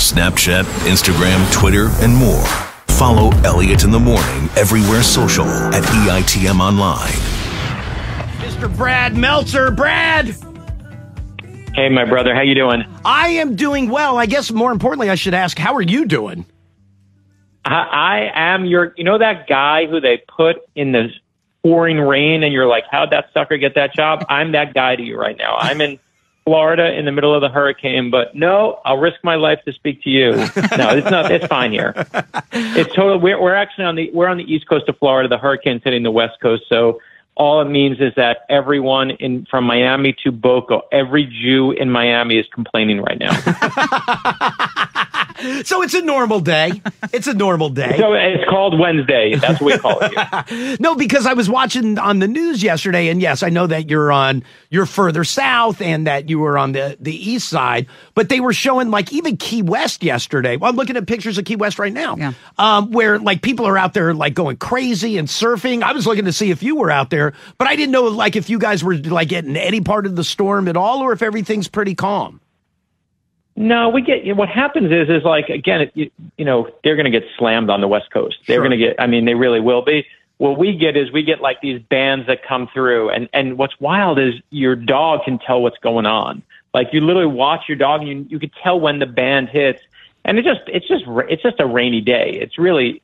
Snapchat, Instagram, Twitter, and more. Follow Elliot in the Morning everywhere social at EITM Online. Mr. Brad Meltzer. Brad! Hey, my brother. How you doing? I am doing well. I guess more importantly, I should ask, how are you doing? I am that guy who they put in the pouring rain and you're like, how'd that sucker get that job? I'm that guy to you right now. I'm in Florida in the middle of the hurricane, but no, I'll risk my life to speak to you. No, it's fine here. It's total. We're actually on the east coast of Florida. The hurricane's hitting the west coast. So all it means is that everyone from Miami to Boca, every Jew in Miami is complaining right now. So it's a normal day. It's a normal day. So it's called Wednesday. That's what we call it here. No, because I was watching on the news yesterday, and yes, I know that you're further south and that you were on the east side, but they were showing like even Key West yesterday. Well, I'm looking at pictures of Key West right now, where like people are out there like going crazy and surfing. I was looking to see if you were out there, but I didn't know like if you guys were like getting any part of the storm at all, or if everything's pretty calm. No, what happens is like, again, they're going to get slammed on the West Coast. They're going to get, they really will be. What we get like these bands that come through. And what's wild is your dog can tell what's going on. Like you literally watch your dog and you can tell when the band hits. And it's just a rainy day. It's really,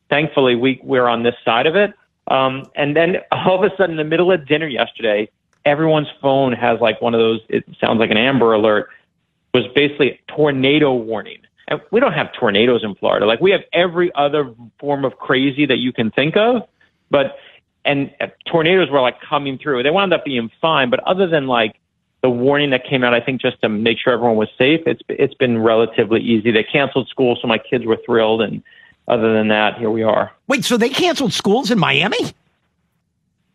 thankfully we're on this side of it. And then all of a sudden in the middle of dinner yesterday, everyone's phone has like one of those, it sounds like an Amber Alert, was basically a tornado warning. And we don't have tornadoes in Florida. Like we have every other form of crazy that you can think of, and tornadoes were like coming through. They wound up being fine, but other than like the warning that came out, I think just to make sure everyone was safe, it's been relatively easy. They canceled school, so my kids were thrilled. And other than that, here we are. Wait, so they canceled schools in Miami?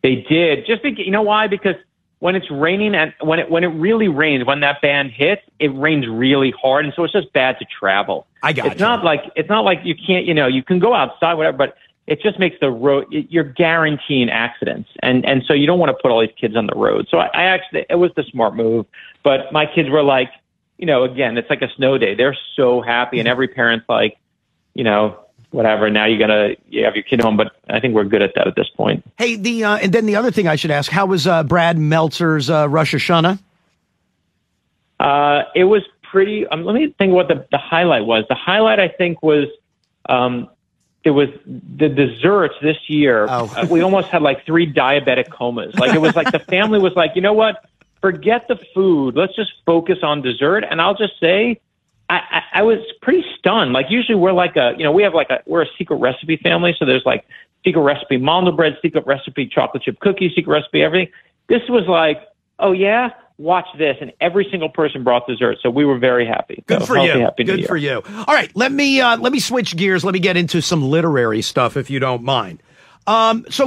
They did. Just think, you know why? Because when it's raining and when it really rains, when that band hits, it rains really hard, and so it's just bad to travel. It's not like you can't, you can go outside, whatever, but it just makes the road. You're guaranteeing accidents, and so you don't want to put all these kids on the road. So I actually, it was the smart move, but my kids were like, again, it's like a snow day. They're so happy, and every parent's like, whatever. Now you have your kid home, but I think we're good at that at this point. Hey, and then the other thing I should ask: how was Brad Meltzer's Rosh Hashanah? It was pretty. Let me think what the highlight was. The highlight I think was it was the desserts this year. Oh. We almost had like 3 diabetic comas. Like it was like the family was like, you know what? Forget the food. Let's just focus on dessert. And I'll just say, I was pretty stunned. Like usually we're like we're a secret recipe family. So there's like secret recipe malto bread, secret recipe chocolate chip cookies, secret recipe everything. This was like, oh yeah, watch this. And every single person brought dessert. So we were very happy. Good for you. Good for you. All right. Let me switch gears. Let me get into some literary stuff if you don't mind. So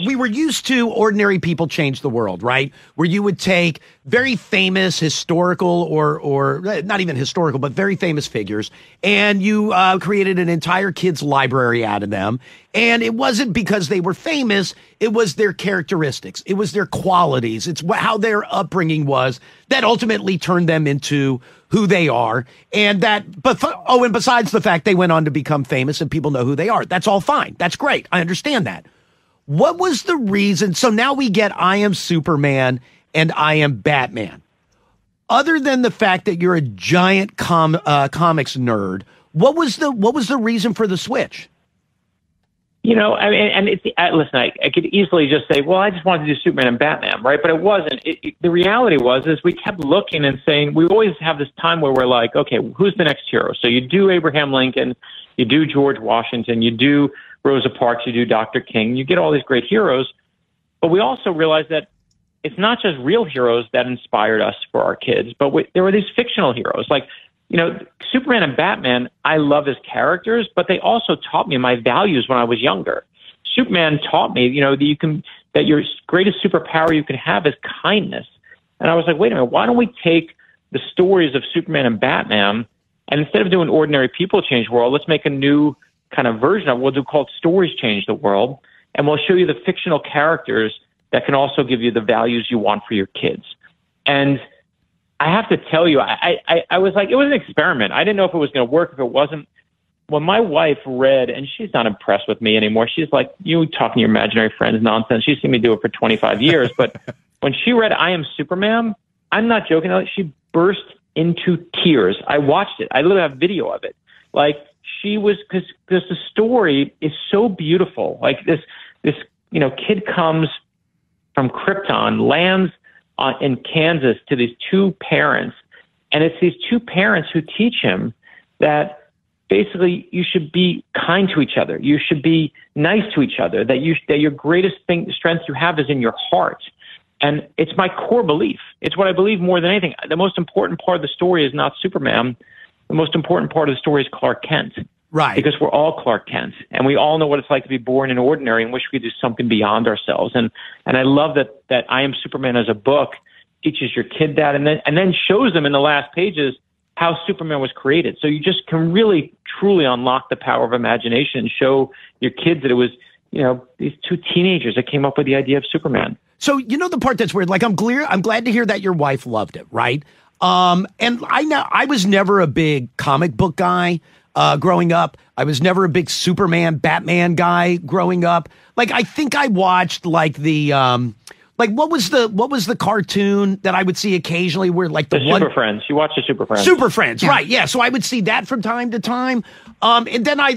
we were used to ordinary people change the world, right? Where you would take very famous historical or not even historical, but very famous figures, and you created an entire kids' library out of them. And it wasn't because they were famous. It was their characteristics. It was their qualities. It's how their upbringing was that ultimately turned them into who they are. And and besides the fact they went on to become famous and people know who they are, that's all fine. That's great. I understand that. What was the reason? So now we get I am Superman and I am Batman. Other than the fact that you're a giant comics nerd, what was the reason for the switch? Listen, I could easily just say, well, I just wanted to do Superman and Batman, right? But it wasn't. The reality is we kept looking and saying, we always have this time where we're like, okay, who's the next hero? So you do Abraham Lincoln, you do George Washington, you do Rosa Parks, you do Dr. King, you get all these great heroes. But we also realized that it's not just real heroes that inspired us for our kids, but there were these fictional heroes. Like, Superman and Batman, I love as characters, but they also taught me my values when I was younger. Superman taught me, that your greatest superpower you can have is kindness. And I was like, wait a minute, why don't we take the stories of Superman and Batman, and instead of doing ordinary people change the world, let's make a new kind of version of what we'll do called Stories Change the World. And we'll show you the fictional characters that can also give you the values you want for your kids. And I have to tell you, I was like, it was an experiment. I didn't know if it was going to work, if it wasn't. When my wife read, and she's not impressed with me anymore, she's like, you talking to your imaginary friends nonsense. She's seen me do it for 25 years. But when she read I Am Superman, I'm not joking, she burst into tears. I watched it. I literally have video of it. Like, she was, because the story is so beautiful. Like, this kid comes from Krypton, lands in Kansas to these two parents, and it's these two parents who teach him that basically you should be kind to each other. You should be nice to each other, that your greatest strength you have is in your heart. And it's my core belief. It's what I believe more than anything. The most important part of the story is not Superman. The most important part of the story is Clark Kent. Right. Because we're all Clark Kent, and we all know what it's like to be born in ordinary and wish we could do something beyond ourselves. And I love that I Am Superman as a book teaches your kid that, and then shows them in the last pages how Superman was created. So you just can really, truly unlock the power of imagination and show your kids that it was, these two teenagers that came up with the idea of Superman. So, the part that's weird, like, I'm glad to hear that your wife loved it, right? And I was never a big comic book guy growing up. I was never a big Superman, Batman guy growing up. Like, I think I watched like the what was the cartoon that I would see occasionally where like the Super Friends. You watched the Super Friends. Super Friends, right? Yeah. So I would see that from time to time. And then I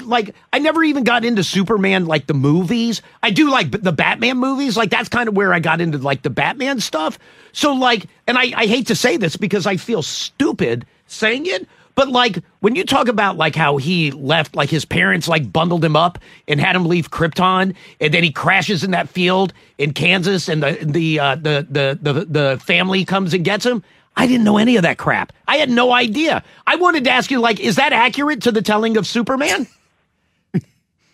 never even got into Superman like the movies. I do like the Batman movies. Like, that's kind of where I got into like the Batman stuff. So like, and I hate to say this because I feel stupid saying it, but like when you talk about like how he left, like his parents like bundled him up and had him leave Krypton, and then he crashes in that field in Kansas, and the family comes and gets him. I didn't know any of that crap. I had no idea. I wanted to ask you, like, is that accurate to the telling of Superman?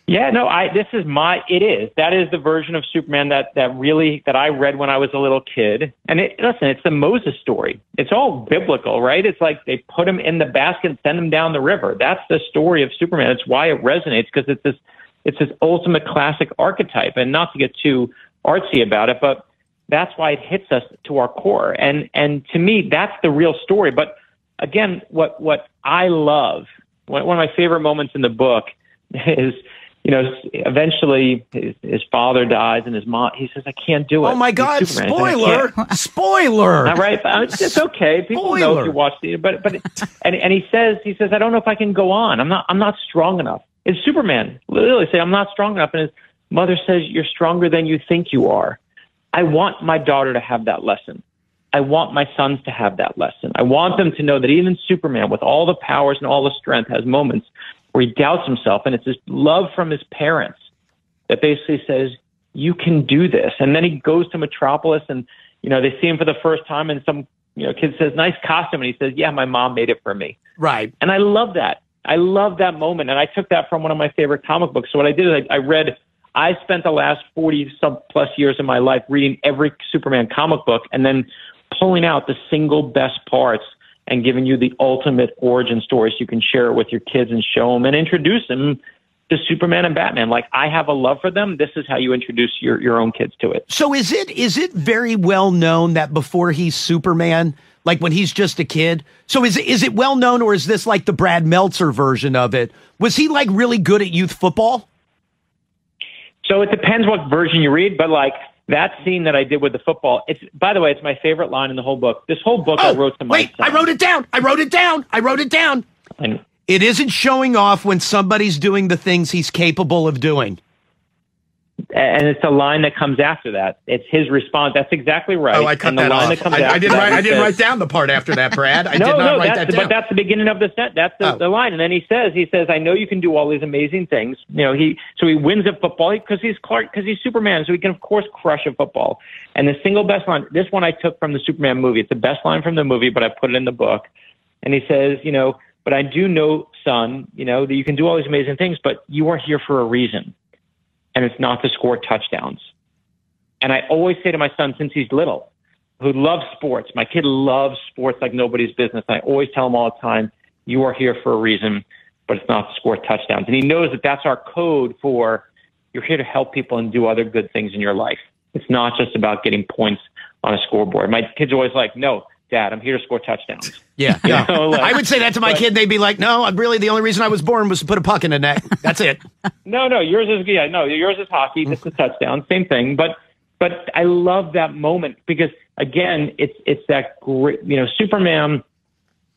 Yeah, no, it is. That is the version of Superman that I read when I was a little kid. And listen, it's the Moses story. It's all biblical, right? It's like they put him in the basket and send him down the river. That's the story of Superman. It's why it resonates, because it's this ultimate classic archetype. And not to get too artsy about it, but that's why it hits us to our core. And to me, that's the real story. But again, what I love, one of my favorite moments in the book is, eventually his father dies and his mom, he says, I can't do it. Oh my God, spoiler, spoiler. All right. It's okay. People spoiler. know if you watch but and he says, I don't know if I can go on. I'm not strong enough. It's Superman literally say, I'm not strong enough. And his mother says, you're stronger than you think you are. I want my daughter to have that lesson. I want my sons to have that lesson. I want them to know that even Superman, with all the powers and all the strength, has moments where he doubts himself, and it's this love from his parents that basically says, you can do this. And then he goes to Metropolis, and, they see him for the first time, and some, kid says, nice costume, and he says, yeah, my mom made it for me. Right. And I love that. I love that moment, and I took that from one of my favorite comic books. So what I did is I spent the last 40-some-plus years of my life reading every Superman comic book and then pulling out the single best parts and giving you the ultimate origin story so you can share it with your kids and show them and introduce them to Superman and Batman. Like, I have a love for them. This is how you introduce your own kids to it. So is it very well known that before he's Superman, like when he's just a kid, so is it well known, or is this like the Brad Meltzer version of it? Was he like really good at youth football? So it depends what version you read, but like that scene that I did with the football, by the way, it's my favorite line in the whole book. This whole book I wrote to my son. I wrote it down. It isn't showing off when somebody's doing the things he's capable of doing. And it's a line that comes after that. It's his response. That's exactly right. Oh, I cut that off. I didn't write down the part after that, Brad. I did not write that down. But that's the beginning of the set. That's the line. And then he says, I know you can do all these amazing things. So he wins at football because he's Clark, because he's Superman. So he can, of course, crush a football. And the single best line, this one I took from the Superman movie. It's the best line from the movie, but I put it in the book. And he says, but I do know, son, that you can do all these amazing things, but you are here for a reason. And it's not to score touchdowns. And I always say to my son, since he's little, who loves sports, my kid loves sports like nobody's business. I always tell him all the time, you are here for a reason, but it's not to score touchdowns. And he knows that that's our code for you're here to help people and do other good things in your life. It's not just about getting points on a scoreboard. My kid's always like, no, Dad, I'm here to score touchdowns. Yeah. I would say that to my kid. They'd be like, no, really the only reason I was born was to put a puck in the net. That's it. No, yours is hockey. This is touchdown. Same thing. But I love that moment because, again, it's that great, Superman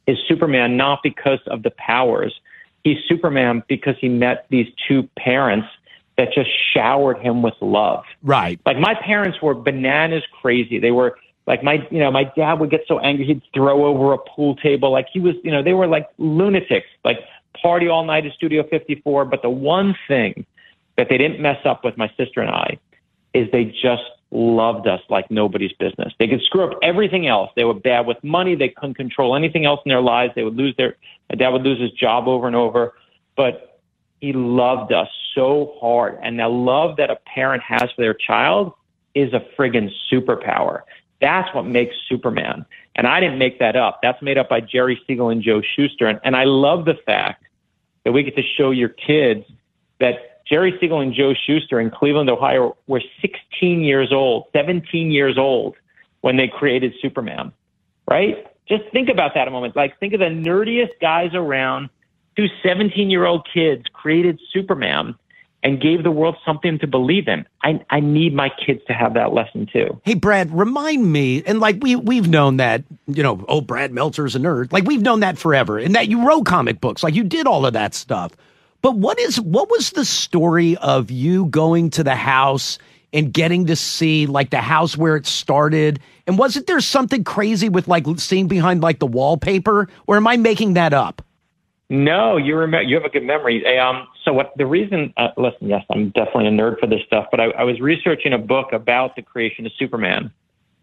is Superman not because of the powers. He's Superman because he met these two parents that just showered him with love. Right. Like my parents were bananas crazy. They were like my dad would get so angry he'd throw over a pool table. Like he was, they were like lunatics, like party all night at Studio 54. But the one thing that they didn't mess up with my sister and I is they just loved us like nobody's business. They could screw up everything else. They were bad with money. They couldn't control anything else in their lives. My dad would lose his job over and over, but he loved us so hard. And the love that a parent has for their child is a friggin' superpower. That's what makes Superman. And I didn't make that up. That's made up by Jerry Siegel and Joe Shuster. And I love the fact that we get to show your kids that Jerry Siegel and Joe Shuster in Cleveland, Ohio were 16 years old, 17 years old when they created Superman, right? Just think about that a moment. Like, think of the nerdiest guys around. Two 17-year-old kids created Superman and gave the world something to believe in. I need my kids to have that lesson too. Hey, Brad, remind me, and like we've known that, Brad Meltzer's a nerd. Like we've known that forever, and that you wrote comic books, like you did all of that stuff. But what was the story of you going to the house and getting to see like the house where it started? And wasn't there something crazy with like seeing behind like the wallpaper, or am I making that up? No, you have a good memory. The reason, listen, yes, I'm definitely a nerd for this stuff, but I was researching a book about the creation of Superman.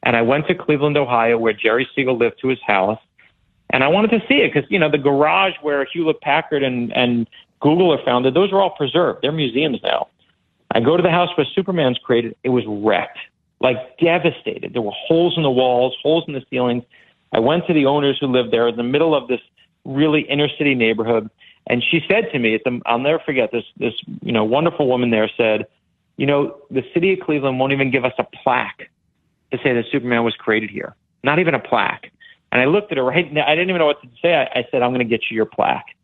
And I went to Cleveland, Ohio, where Jerry Siegel lived, to his house. And I wanted to see it because, the garage where Hewlett-Packard and Google are founded, those are all preserved. They're museums now. I go to the house where Superman's created. It was wrecked, like devastated. There were holes in the walls, holes in the ceilings. I went to the owners who lived there in the middle of this really inner city neighborhood. And she said to me, I'll never forget this wonderful woman there said, the city of Cleveland won't even give us a plaque to say that Superman was created here. Not even a plaque. And I looked at her right now. I didn't even know what to say. I said, I'm going to get you your plaque.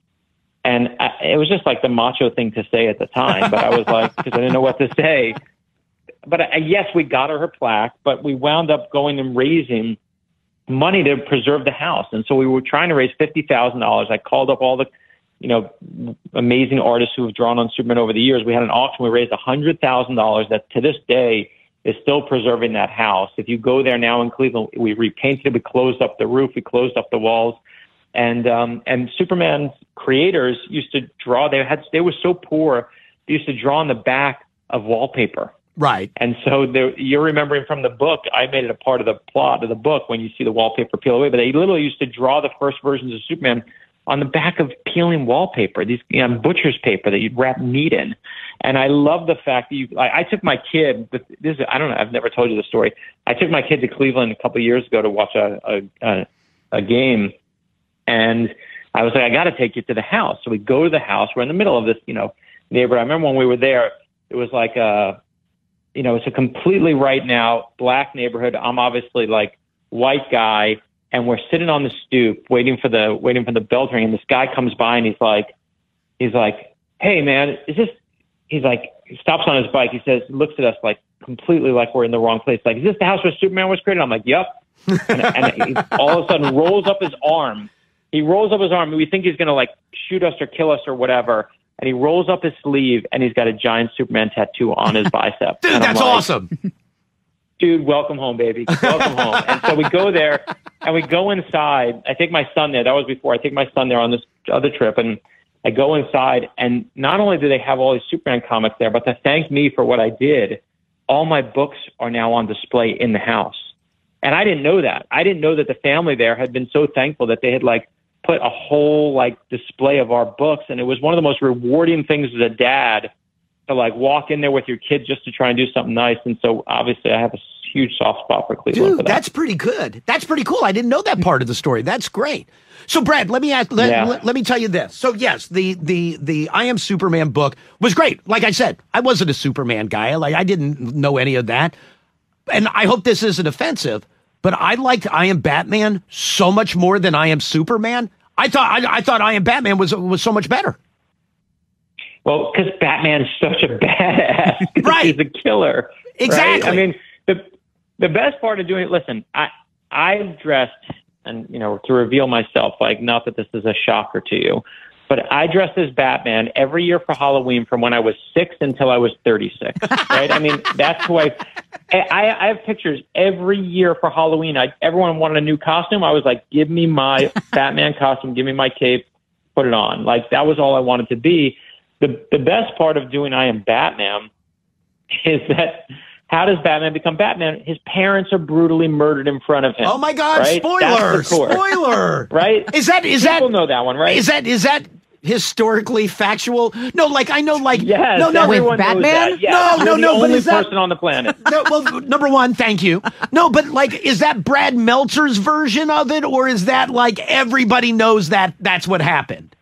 And it was just like the macho thing to say at the time. But I was like, because I didn't know what to say. But yes, we got her plaque, but we wound up going and raising money to preserve the house. And so we were trying to raise $50,000. I called up all the, amazing artists who have drawn on Superman over the years. We had an auction. We raised $100,000 that to this day is still preserving that house. If you go there now in Cleveland, we repainted it. We closed up the roof. We closed up the walls. And Superman's creators used to draw. They were so poor. They used to draw on the back of wallpaper. Right. And so you're remembering from the book, I made it a part of the plot of the book when you see the wallpaper peel away, but they literally used to draw the first versions of Superman on the back of peeling wallpaper, these butcher's paper that you'd wrap meat in. And I love the fact that I took my kid, I don't know, I've never told you the story. I took my kid to Cleveland a couple of years ago to watch a game. And I was like, I got to take you to the house. So we go to the house. We're in the middle of this, neighborhood. I remember when we were there, it was like it's a completely right now black neighborhood. I'm obviously like white guy, and we're sitting on the stoop waiting for the bell to ring. And this guy comes by and he's like, hey man, he stops on his bike. He says, looks at us like completely like we're in the wrong place. Like, is this the house where Superman was created? I'm like, yep. And he all of a sudden rolls up his arm. He rolls up his arm, and we think he's going to like shoot us or kill us or whatever. And he rolls up his sleeve, and he's got a giant Superman tattoo on his bicep. Dude, that's awesome. Dude, welcome home, baby. Welcome home. And so we go there, and we go inside. I take my son there. That was before. I take my son there on this other trip, and I go inside, and not only do they have all these Superman comics there, but to thank me for what I did, all my books are now on display in the house. And I didn't know that. I didn't know that the family there had been so thankful that they had like put a whole like display of our books. And it was one of the most rewarding things as a dad to like walk in there with your kids just to try and do something nice. And so obviously I have a huge soft spot for Cleveland. Dude, for that. That's pretty good. That's pretty cool. I didn't know that part of the story. That's great. So Brad, let me tell you this. So yes, the I Am Superman book was great. Like I said, I wasn't a Superman guy. Like I didn't know any of that. And I hope this isn't offensive, but I liked I Am Batman so much more than I Am Superman. I thought I Am Batman was so much better. Well, because Batman's such a badass. Right. He's a killer. Exactly. Right? I mean, the best part of doing it, listen, I've dressed, and, to reveal myself, like, not that this is a shocker to you, but I dressed as Batman every year for Halloween from when I was 6 until I was 36, right? I mean, that's who I have pictures every year for Halloween. Everyone wanted a new costume. I was like, give me my Batman costume, give me my cape, put it on. Like, that was all I wanted to be. The best part of doing I Am Batman is that, how does Batman become Batman? His parents are brutally murdered in front of him. Oh my God! Right? Spoiler! Right? Is that people know that one, right? Is that historically factual? No, like I know, like yes, no, everyone knows that. Yes. No. The only But is that person on the planet? No, well, number one, thank you. No, but like, is that Brad Meltzer's version of it, or is that like everybody knows that that's what happened?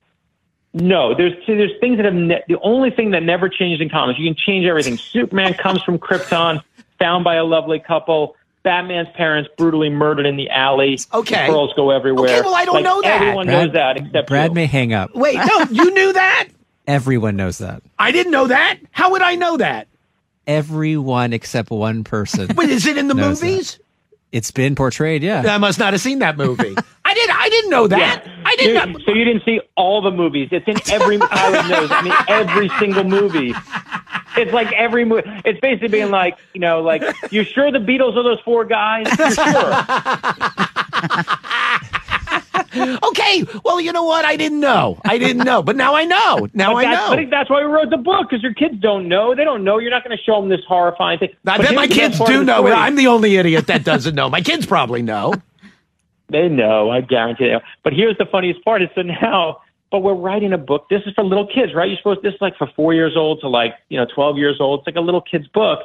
No, there's things that have the only thing that never changed in comics. You can change everything. Superman comes from Krypton, found by a lovely couple. Batman's parents brutally murdered in the alley. Okay, pearls go everywhere. Okay, well, I don't know that. Everyone knows that except Brad you. may hang up. Wait, no, you knew that? Everyone knows that. I didn't know that. How would I know that? Everyone except one person. Wait, is it in the movies? That. It's been portrayed, yeah. I must not have seen that movie. I didn't know that. Yeah. I didn't know. So you didn't see all the movies. It's in every pilot knows. I mean, every single movie. It's like every movie. It's basically being like, like, you sure the Beatles are those 4 guys? You're sure. Okay. Well, you know what? I didn't know. But now I know. I think that's why we wrote the book, because your kids don't know. They don't know. You're not going to show them this horrifying thing. I bet my kids do know. I'm the only idiot that doesn't know. My kids probably know. They know. I guarantee you. But here's the funniest part. Is so now, but we're writing a book. This is for little kids, right? You're supposed, this is like for 4 years old to 12 years old. It's like a little kid's book.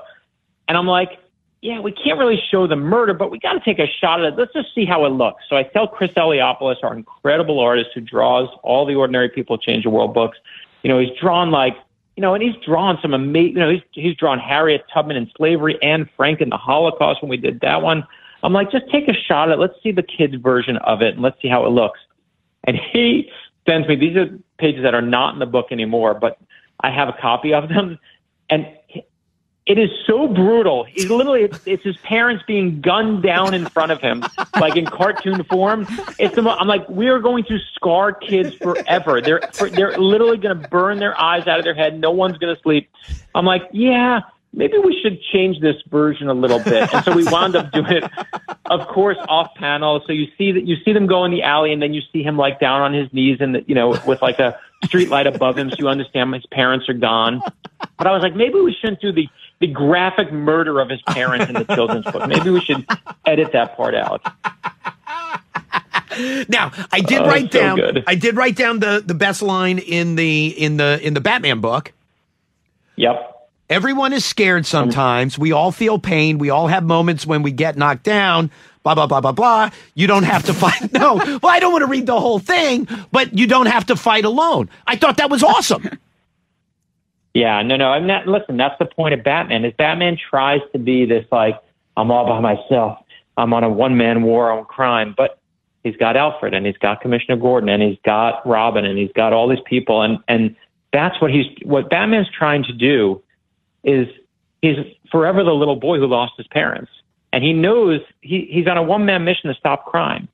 And I'm like, yeah, we can't really show the murder, but we got to take a shot at it. Let's just see how it looks. So I tell Chris Eliopoulos, our incredible artist who draws all the Ordinary People Change the World books, he's drawn and he's drawn some amazing, he's drawn Harriet Tubman in slavery, Anne Frank in the Holocaust when we did that one. I'm like, just take a shot at it. Let's see the kid's version of it, and let's see how it looks. And he sends me, these are pages that are not in the book anymore, but I have a copy of them. And it is so brutal. He's literally, it's his parents being gunned down in front of him, like in cartoon form. I'm like, we are going to scar kids forever. They're literally going to burn their eyes out of their head. No one's going to sleep. I'm like, yeah, maybe we should change this version a little bit. And so we wound up doing it, of course, off panel. So you see them go in the alley, and then you see him like down on his knees and with like a street light above him, so you understand his parents are gone. But I was like, maybe we shouldn't do the graphic murder of his parents in the children's book. Maybe we should edit that part out. Now, I did write down. Good. I did write down the best line in the Batman book. Yep. Everyone is scared sometimes. We all feel pain. We all have moments when we get knocked down. Blah, blah, blah, blah, blah. You don't have to fight. No. Well, I don't want to read the whole thing, but you don't have to fight alone. I thought that was awesome. Yeah, no. I'm not, listen, that's the point of Batman, is Batman tries to be this, like, I'm all by myself. I'm on a one-man war on crime. But he's got Alfred, and he's got Commissioner Gordon, and he's got Robin, and he's got all these people. And that's what Batman's trying to do. Is he's forever the little boy who lost his parents, and he knows he's on a one-man mission to stop crime.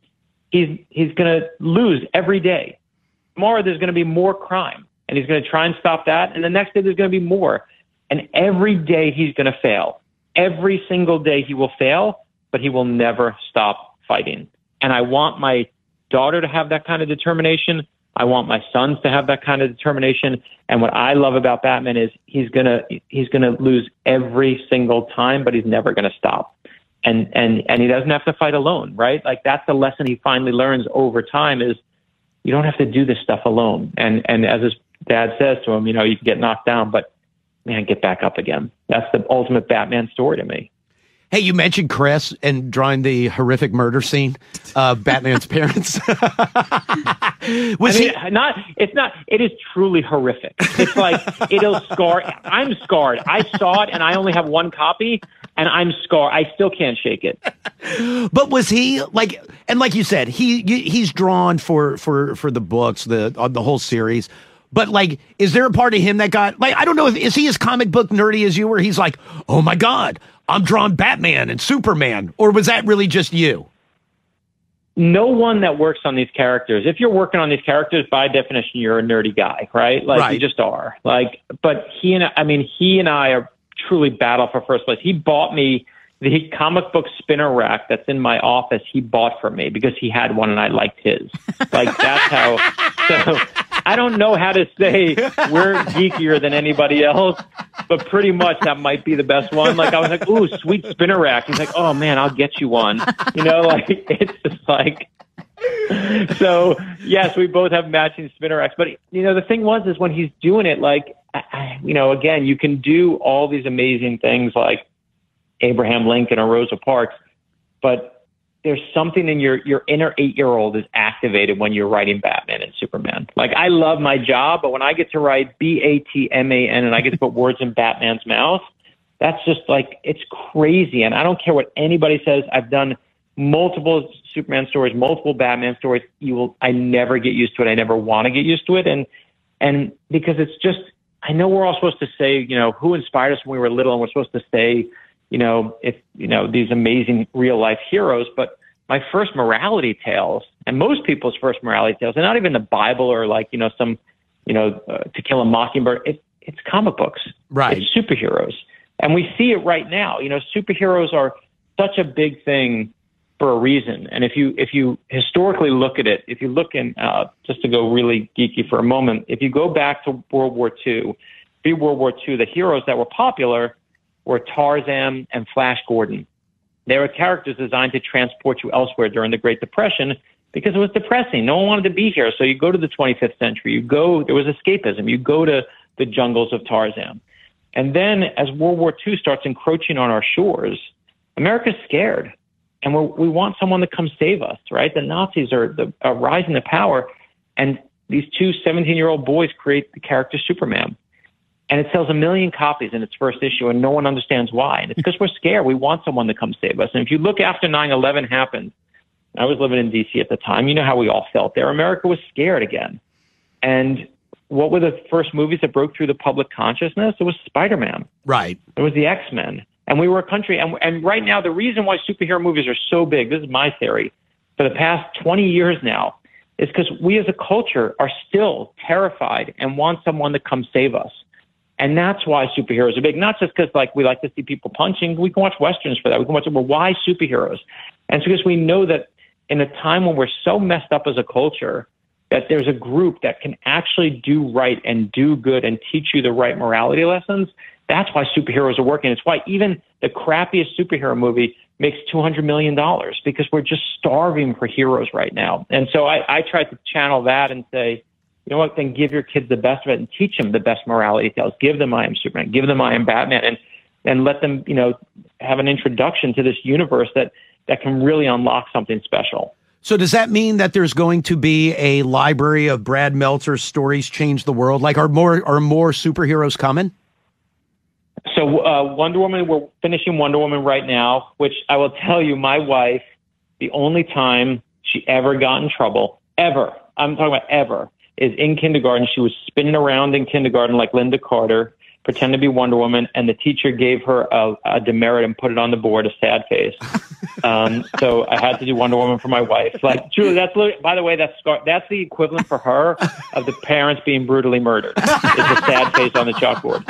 He's going to lose every day. Tomorrow there's going to be more crime, and he's going to try and stop that, and the next day there's going to be more. And every day he's going to fail. Every single day he will fail, but he will never stop fighting. And I want my daughter to have that kind of determination. I want my sons to have that kind of determination. And what I love about Batman is he's gonna lose every single time, but he's never gonna stop. And he doesn't have to fight alone, right? Like, that's the lesson he finally learns over time, is you don't have to do this stuff alone. And as his dad says to him, you can get knocked down, but man, get back up again. That's the ultimate Batman story to me. Hey, you mentioned Chris and drawing the horrific murder scene of Batman's parents. It is truly horrific. It's like, it'll scar. I'm scarred. I saw it and I only have one copy and I'm scarred. I still can't shake it. But was he like, and like you said, he's drawn for the books, the whole series. But like, is there a part of him that got like, I don't know, is he as comic book nerdy as you, where he's like, oh my God, I'm drawing Batman and Superman, or was that really just you? No one that works on these characters, if you're working on these characters, by definition, you're a nerdy guy, right? Like, right. You just are. Like, but he and I are truly battle for first place. He bought me the comic book spinner rack that's in my office. He bought for me because he had one and I liked his. Like, that's how. So I don't know how to say we're geekier than anybody else, but pretty much that might be the best one. Like, I was like, ooh, sweet spinner rack. He's like, oh man, I'll get you one. You know, like, it's just like, so yes, we both have matching spinner racks. But, you know, the thing is when he's doing it, like, you know, again, you can do all these amazing things like Abraham Lincoln or Rosa Parks, but there's something in your inner 8-year-old is activated when you're writing Batman and Superman. Like, I love my job, but when I get to write Batman and I get to put words in Batman's mouth, that's just like, it's crazy. And I don't care what anybody says. I've done multiple Superman stories, multiple Batman stories. I never get used to it. I never want to get used to it. And because it's just, I know we're all supposed to say, you know, who inspired us when we were little, and we're supposed to say, you know, if, you know, these amazing real life heroes, but my first morality tales, and most people's first morality tales, and not even the Bible or like, you know, some, you know, To Kill a Mockingbird, it's comic books, right? It's superheroes. And we see it right now. You know, superheroes are such a big thing for a reason. And if you historically look at it, if you look in, just to go really geeky for a moment, if you go back to World War II, pre-World War II, the heroes that were popular were Tarzan and Flash Gordon. They were characters designed to transport you elsewhere during the Great Depression because it was depressing. No one wanted to be here. So you go to the 25th century, there was escapism. You go to the jungles of Tarzan. And then as World War II starts encroaching on our shores, America's scared. And we want someone to come save us, right? The Nazis are rising to power. And these two 17-year-old boys create the character Superman. And it sells 1 million copies in its first issue, and no one understands why. And it's because we're scared. We want someone to come save us. And if you look after 9/11 happened, I was living in D.C. at the time. You know how we all felt there. America was scared again. And what were the first movies that broke through the public consciousness? It was Spider-Man. Right. It was the X-Men. And we were a country. And right now, the reason why superhero movies are so big, this is my theory, for the past 20 years now, is because we as a culture are still terrified and want someone to come save us. And that's why superheroes are big. Not just because like we like to see people punching. We can watch Westerns for that. We can watch it. But why superheroes? And it's because we know that in a time when we're so messed up as a culture, that there's a group that can actually do right and do good and teach you the right morality lessons. That's why superheroes are working. It's why even the crappiest superhero movie makes $200 million, because we're just starving for heroes right now. And so I tried to channel that and say, you know what, then give your kids the best of it and teach them the best morality tales. Give them I Am Superman, give them I Am Batman, and let them, you know, have an introduction to this universe that can really unlock something special. So does that mean that there's going to be a library of Brad Meltzer's stories change the world? Like, are more superheroes coming? So Wonder Woman, we're finishing Wonder Woman right now, which I will tell you, my wife, the only time she ever got in trouble, ever, I'm talking about ever, is in kindergarten. She was spinning around in kindergarten like Linda Carter, pretending to be Wonder Woman, and the teacher gave her a demerit and put it on the board, a sad face. So I had to do Wonder Woman for my wife. Like, Julie, by the way, that's the equivalent for her of the parents being brutally murdered. It's a sad face on the chalkboard.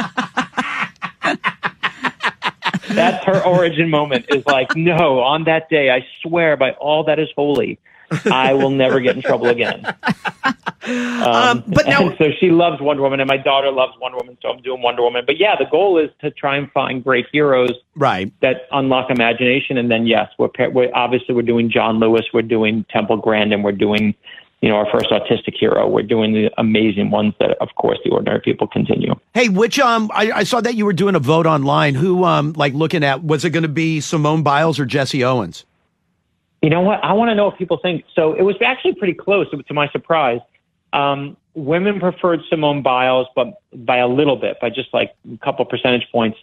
That's her origin moment, is like, no, on that day, I swear by all that is holy, I will never get in trouble again. But now, so she loves Wonder Woman, and my daughter loves Wonder Woman, so I'm doing Wonder Woman. But yeah, the goal is to try and find great heroes, right, that unlock imagination. And then yes, we're doing John Lewis, we're doing Temple Grandin, we're doing our first autistic hero. We're doing the amazing ones that, of course, the ordinary people continue. Hey, which I saw that you were doing a vote online. Who looking at, was it going to be Simone Biles or Jesse Owens? You know what? I want to know what people think. So it was actually pretty close, to my surprise. Women preferred Simone Biles, but by a little bit, by just like a couple percentage points.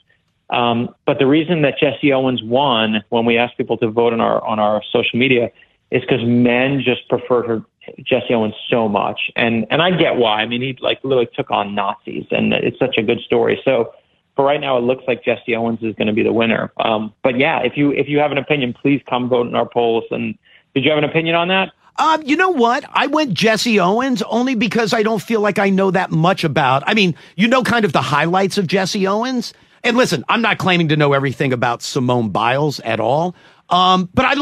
But the reason that Jesse Owens won when we asked people to vote on our social media is because men just preferred Jesse Owens so much. And I get why. I mean, he literally took on Nazis, and it's such a good story. So for right now, it looks like Jesse Owens is going to be the winner. But yeah, if you have an opinion, please come vote in our polls. And did you have an opinion on that? You know what? I went Jesse Owens only because I don't feel like I know that much about. I mean, kind of the highlights of Jesse Owens. And listen, I'm not claiming to know everything about Simone Biles at all. But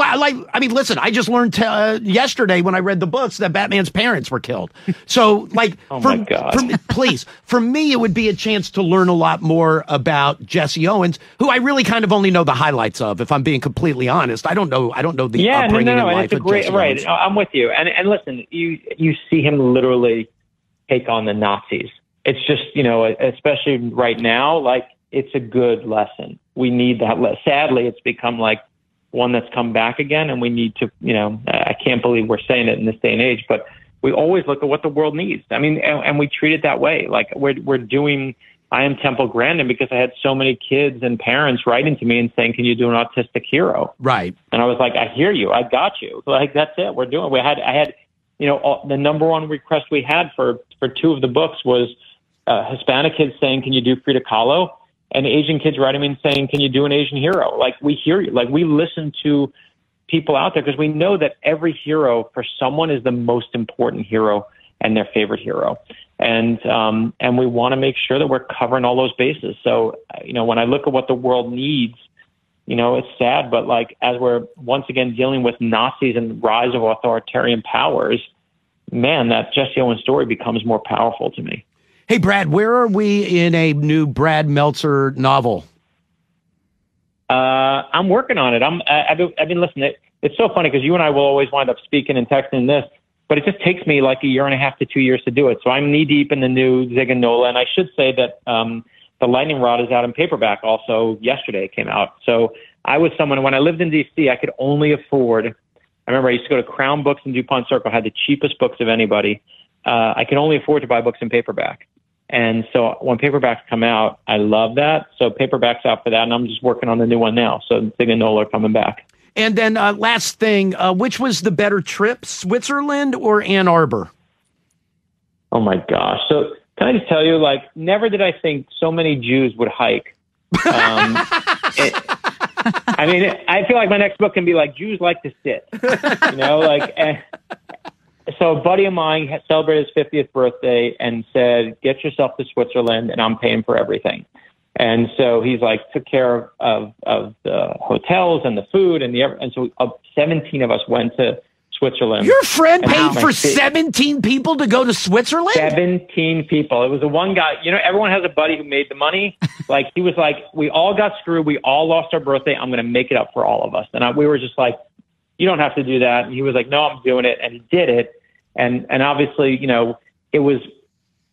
listen, I just learned yesterday when I read the books that Batman's parents were killed. So for me, it would be a chance to learn a lot more about Jesse Owens, who I really kind of only know the highlights of, if I'm being completely honest. I don't know the upbringing and life of Jesse Owens. I'm with you. And listen, you see him literally take on the Nazis. It's just, especially right now, it's a good lesson. We need that. Sadly, it's become one that's come back again, and we need to, I can't believe we're saying it in this day and age, but we always look at what the world needs. I mean, and we treat it that way. We're doing I Am Temple Grandin because I had so many kids and parents writing to me and saying, can you do an autistic hero? Right. And I was like, I hear you. I got you. That's it. I had, the number one request we had for two of the books was Hispanic kids saying, can you do Frida Kahlo? And Asian kids writing me and saying, can you do an Asian hero? We hear you. We listen to people out there because we know that every hero for someone is the most important hero and their favorite hero. And we want to make sure that we're covering all those bases. So, when I look at what the world needs, it's sad, but as we're once again dealing with Nazis and the rise of authoritarian powers, man, that Jesse Owens story becomes more powerful to me. Hey, Brad, where are we in a new Brad Meltzer novel? I'm working on it. I've been listening. It's so funny because you and I will always wind up speaking and texting this, but it just takes me a year and a half to 2 years to do it. So I'm knee deep in the new Zig and Nola, and I should say that the Lightning Rod is out in paperback. Also, yesterday it came out. So I was someone when I lived in D.C. I could only afford. I remember I used to go to Crown Books in DuPont Circle. Had the cheapest books of anybody. I could only afford to buy books in paperback. And so when paperbacks come out, I love that. So paperback's out for that, and I'm just working on the new one now. So Zig and Nola are coming back. And then last thing, which was the better trip, Switzerland or Ann Arbor? Oh, my gosh. So can I just tell you, never did I think so many Jews would hike. I feel like my next book can be Jews like to sit, So a buddy of mine had celebrated his 50th birthday and said, get yourself to Switzerland and I'm paying for everything. And so he's took care of the hotels and the food and so 17 of us went to Switzerland. Your friend paid for 17 people to go to Switzerland? 17 people. It was the one guy, everyone has a buddy who made the money. He was we all got screwed. We all lost our birthday. I'm going to make it up for all of us. And we were just you don't have to do that. And he was no, I'm doing it. And he did it. And obviously, it was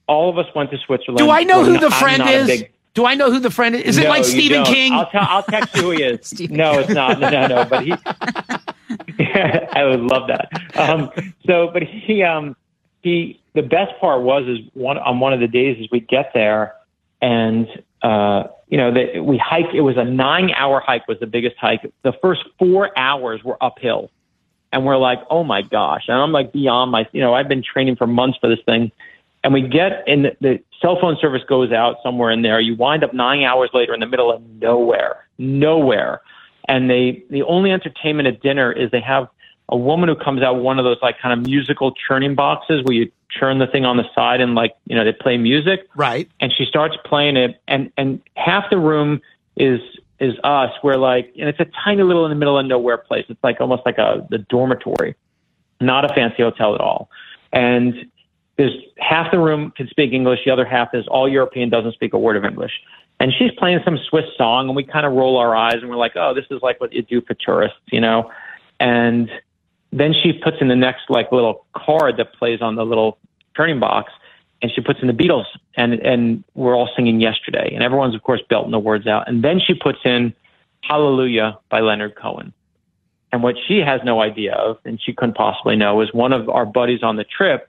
all of us went to Switzerland. Do I know who the friend is? Do I know who the friend is? Is it Stephen King? I'll text you who he is. No, it's not. No. But he, I would love that. But he, the best part was on one of the days is we get there and, we hiked. It was a 9-hour hike was the biggest hike. The first 4 hours were uphill. And we're oh my gosh. And I'm beyond my, I've been training for months for this thing. And we get in the cell phone service goes out somewhere in there. You wind up 9 hours later in the middle of nowhere. And the only entertainment at dinner is they have a woman who comes out with one of those kind of musical churning boxes where you churn the thing on the side and they play music. Right. And she starts playing it and half the room is us. We're and it's a tiny little in the middle of nowhere place. It's almost the dormitory, not a fancy hotel at all. And there's half the room can speak English. The other half is all European, doesn't speak a word of English. And she's playing some Swiss song and we kind of roll our eyes and we're oh, this is what you do for tourists, And then she puts in the next like little card that plays on the little turning box, and she puts in the Beatles, and we're all singing Yesterday, and everyone's of course belting the words out, and then she puts in Hallelujah by Leonard Cohen. And what she has no idea of, and she couldn't possibly know, is one of our buddies on the trip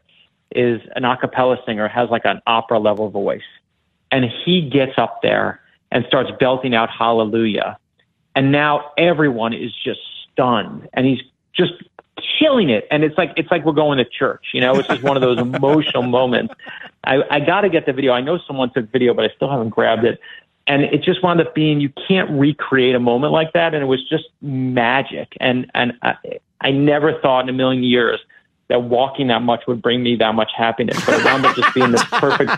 is an a cappella singer, has like an opera level voice. And he gets up there and starts belting out Hallelujah. And now everyone is just stunned, and he's just killing it. And it's like we're going to church, you know, it's just one of those emotional moments. I got to get the video. I know someone took video, but I still haven't grabbed it. And it just wound up being, you can't recreate a moment like that. And it was just magic. And I never thought in a million years that walking that much would bring me that much happiness. But it wound up just being the perfect,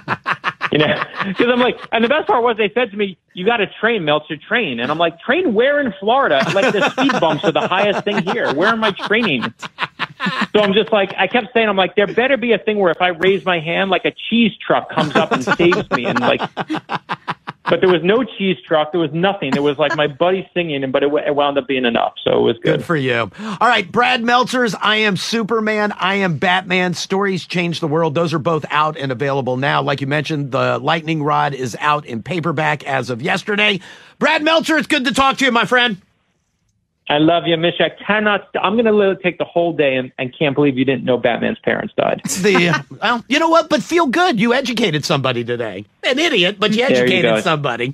you know, because I'm like, and the best part was they said to me, you got to train, Meltzer, train. And I'm like, train where in Florida? Like the speed bumps are the highest thing here. Where am I training? So I'm just like, I kept saying, I'm like, there better be a thing where if I raise my hand, like a cheese truck comes up and saves me. And like, but there was no cheese truck. There was nothing. It was like my buddy singing, but it wound up being enough. So it was good. Good for you. All right, Brad Meltzer's I Am Superman, I Am Batman, Stories Change the World. Those are both out and available now. Like you mentioned, the Lightning Rod is out in paperback as of yesterday. Brad Meltzer, it's good to talk to you, my friend. I love you, Mitch. I'm going to take the whole day and can't believe you didn't know Batman's parents died. Well, you know what? But feel good. You educated somebody today. An idiot, but you educated somebody.